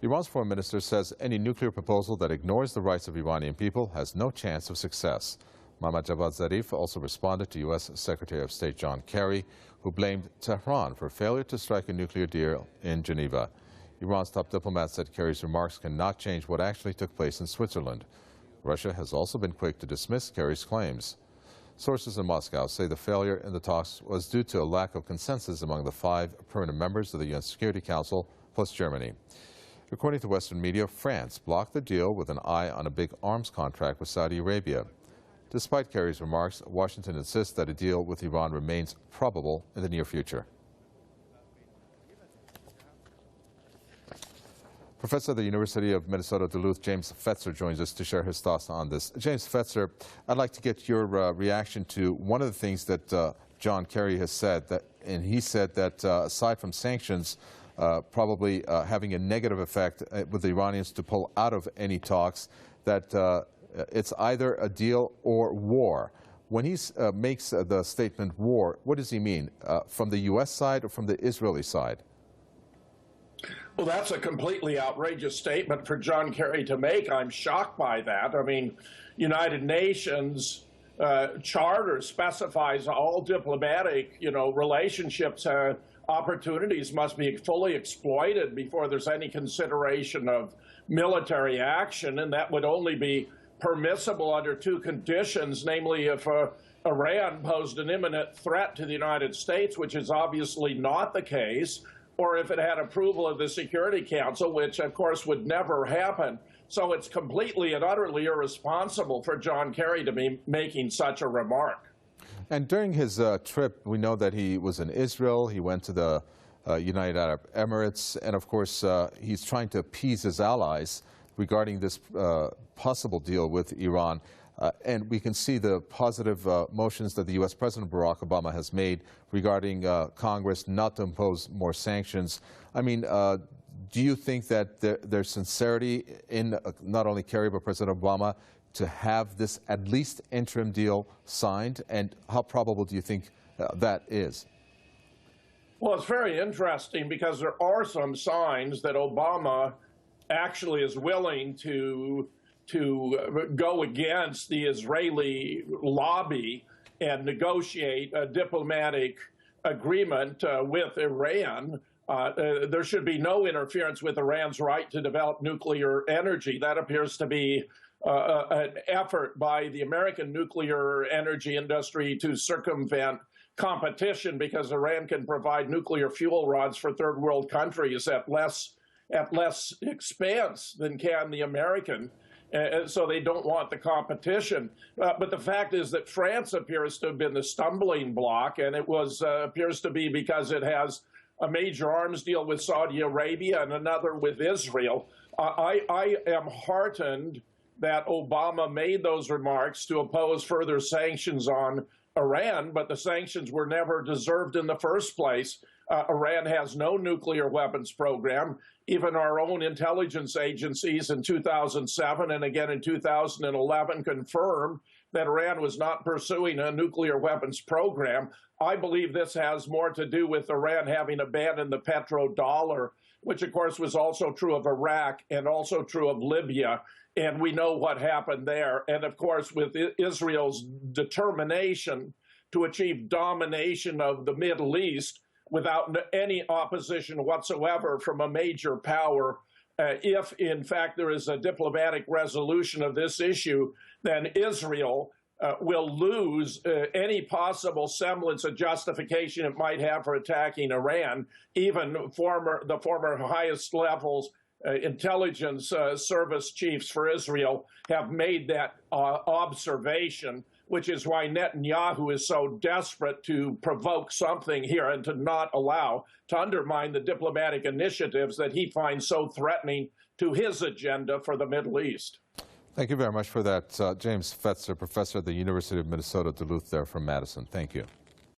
Iran's foreign minister says any nuclear proposal that ignores the rights of Iranian people has no chance of success. Mohammad Javad Zarif also responded to U.S. Secretary of State John Kerry, who blamed Tehran for failure to strike a nuclear deal in Geneva. Iran's top diplomat said Kerry's remarks cannot change what actually took place in Switzerland. Russia has also been quick to dismiss Kerry's claims. Sources in Moscow say the failure in the talks was due to a lack of consensus among the 5 permanent members of the UN Security Council, plus Germany. According to Western media, France blocked the deal with an eye on a big arms contract with Saudi Arabia. Despite Kerry's remarks, Washington insists that a deal with Iran remains probable in the near future. Professor at the University of Minnesota Duluth, James Fetzer, joins us to share his thoughts on this. James Fetzer, I'd like to get your reaction to one of the things that John Kerry has said, and he said that aside from sanctions probably having a negative effect with the Iranians to pull out of any talks, that it's either a deal or war. When he makes the statement war, what does he mean? From the U.S. side or from the Israeli side? Well, that's a completely outrageous statement for John Kerry to make. I'm shocked by that. I mean, United Nations charter specifies all diplomatic, relationships, opportunities must be fully exploited before there's any consideration of military action, and that would only be permissible under 2 conditions, namely if Iran posed an imminent threat to the United States, which is obviously not the case, or if it had approval of the Security Council, which of course would never happen. So it's completely and utterly irresponsible for John Kerry to be making such a remark. And during his trip, we know that he was in Israel, he went to the United Arab Emirates, and of course he's trying to appease his allies regarding this possible deal with Iran. And we can see the positive motions that the U.S. President Barack Obama has made regarding Congress not to impose more sanctions. I mean, do you think that there's sincerity in not only Kerry but President Obama to have this at least interim deal signed? And how probable do you think that is? Well, it's very interesting because there are some signs that Obama actually is willing to go against the Israeli lobby and negotiate a diplomatic agreement with Iran. There should be no interference with Iran's right to develop nuclear energy. That appears to be an effort by the American nuclear energy industry to circumvent competition because Iran can provide nuclear fuel rods for third world countries at less expense than can the American. So they don't want the competition. But the fact is that France appears to have been the stumbling block, and it appears to be because it has a major arms deal with Saudi Arabia and another with Israel. I am heartened that Obama made those remarks to oppose further sanctions on Iran, but the sanctions were never deserved in the first place. Iran has no nuclear weapons program. Even our own intelligence agencies in 2007 and again in 2011 confirmed that Iran was not pursuing a nuclear weapons program. I believe this has more to do with Iran having abandoned the petrodollar, which of course was also true of Iraq and also true of Libya. And we know what happened there. And of course, with Israel's determination to achieve domination of the Middle East without any opposition whatsoever from a major power, if in fact there is a diplomatic resolution of this issue, then Israel will lose any possible semblance of justification it might have for attacking Iran. Even the former highest levels intelligence service chiefs for Israel have made that observation, which is why Netanyahu is so desperate to provoke something here and to not allow, to undermine the diplomatic initiatives that he finds so threatening to his agenda for the Middle East. Thank you very much for that, James Fetzer, professor at the University of Minnesota Duluth there from Madison. Thank you.